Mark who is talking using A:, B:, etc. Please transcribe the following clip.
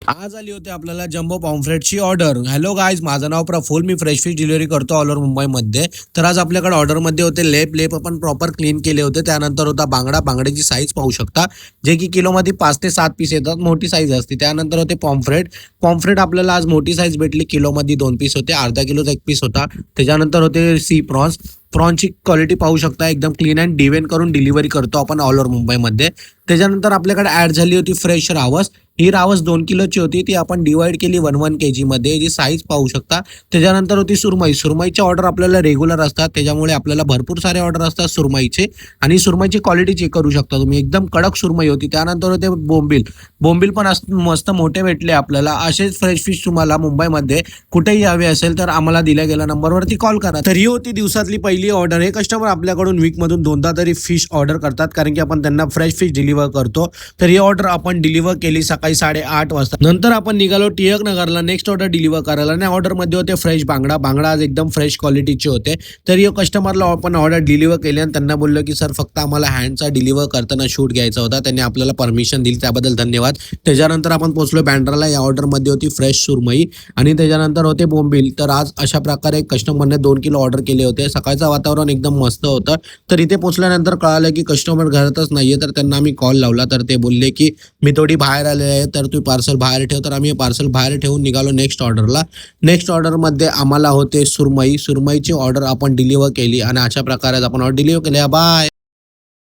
A: आज आली होती आपल्याला जम्बो पॉम्फ्रेटची ऑर्डर. हॅलो गाईज, माझं नाव प्रफुल. मी फ्रेश फिश डिलिव्हरी करतो ऑल ओव्हर मुंबईमध्ये. तर आज आपल्याकडे ऑर्डरमध्ये होते लेप आपण प्रॉपर क्लीन केले होते. त्यानंतर होता बांगडा. बांगड्याची साईज पाहू शकता, जे की किलोमध्ये 5 ते 7 पीस येतात, मोठी साईज असते. त्यानंतर होते पॉम्फ्रेट आपल्याला आज मोठी साईज भेटली. किलोमध्ये 2 पीस होते, अर्धा किलोचा 1 पीस होता. त्याच्यानंतर होते सी प्रॉन्सची क्वालिटी पाहू शकता, एकदम क्लीन अँड डिवेन करून डिलिव्हरी करतो आपण ऑल ओव्हर मुंबईमध्ये. त्याच्यानंतर आपल्याकडे ऍड झाली होती फ्रेश रावस. ही रावस 2 किलोची होती, ती आपण डिवाइड केली 1 kg मध्ये, जी साईज पाहू शकता. त्याच्यानंतर होती सुरमईची ऑर्डर आपल्याला रेग्युलर असतात, त्याच्यामुळे आपल्याला भरपूर सारे ऑर्डर असतात सुरमईचे. आणि सुरमईची क्वालिटी चेक करू शकता तुम्ही, एकदम कडक सुरमई होती. त्यानंतर होते बोंबील पण मस्त मोठे भेटले आपल्याला. असेच फ्रेश फिश तुम्हाला मुंबईमध्ये कुठेही हवे असेल तर आम्हाला दिल्या गेल्या नंबरवरती कॉल करा. तर ही होती दिवसातली पहिली ऑर्डर. हे कस्टमर आपल्याकडून वीकमधून 2दा तरी फिश ऑर्डर करतात, कारण की आपण त्यांना फ्रेश फिश डिलिव्हर करतो. तर ही ऑर्डर आपण डिलिव्हर केली सकाळी 8:30 वाजता. नंतर आपण निघालो टिळक नगरला नेक्स्ट ऑर्डर डिलिव्हर करायला. आणि ऑर्डरमध्ये होते फ्रेश बांगडा आज एकदम फ्रेश क्वालिटीचे होते. तर या कस्टमरला आपण ऑर्डर डिलिव्हर केली आणि त्यांना बोललो की सर फक्त आम्हाला हँडचा डिलिव्हर करताना शूट घ्यायचा होता. त्यांनी आपल्याला परमिशन दिली, त्याबद्दल धन्यवाद. त्याच्यानंतर आपण पोहोचलो बँड्राला. या ऑर्डरमध्ये होती फ्रेश सुरमई आणि त्याच्यानंतर होते बोंबील. तर आज अशा प्रकारे कस्टमरने 2 किलो ऑर्डर केले होते. सकाळचं वातावरण एकदम मस्त होतं. तर इथे पोहोचल्यानंतर कळालं की कस्टमर घरातच नाहीये. तर त्यांना आम्ही कॉल लावला, तर ते बोलले की मी थोडी बाहेर आले आहे, तर तू पार्सल बाहेर ठेव. तर आम्ही पार्सल बाहेर ठेवून निघालो नेक्स्ट ऑर्डरला. नेक्स्ट ऑर्डरमध्ये आम्हाला होते सुरमईची ऑर्डर आपण डिलिव्हर केली आणि अशा प्रकारे आपण ऑर्डर डिलिव्हर केली. बाय.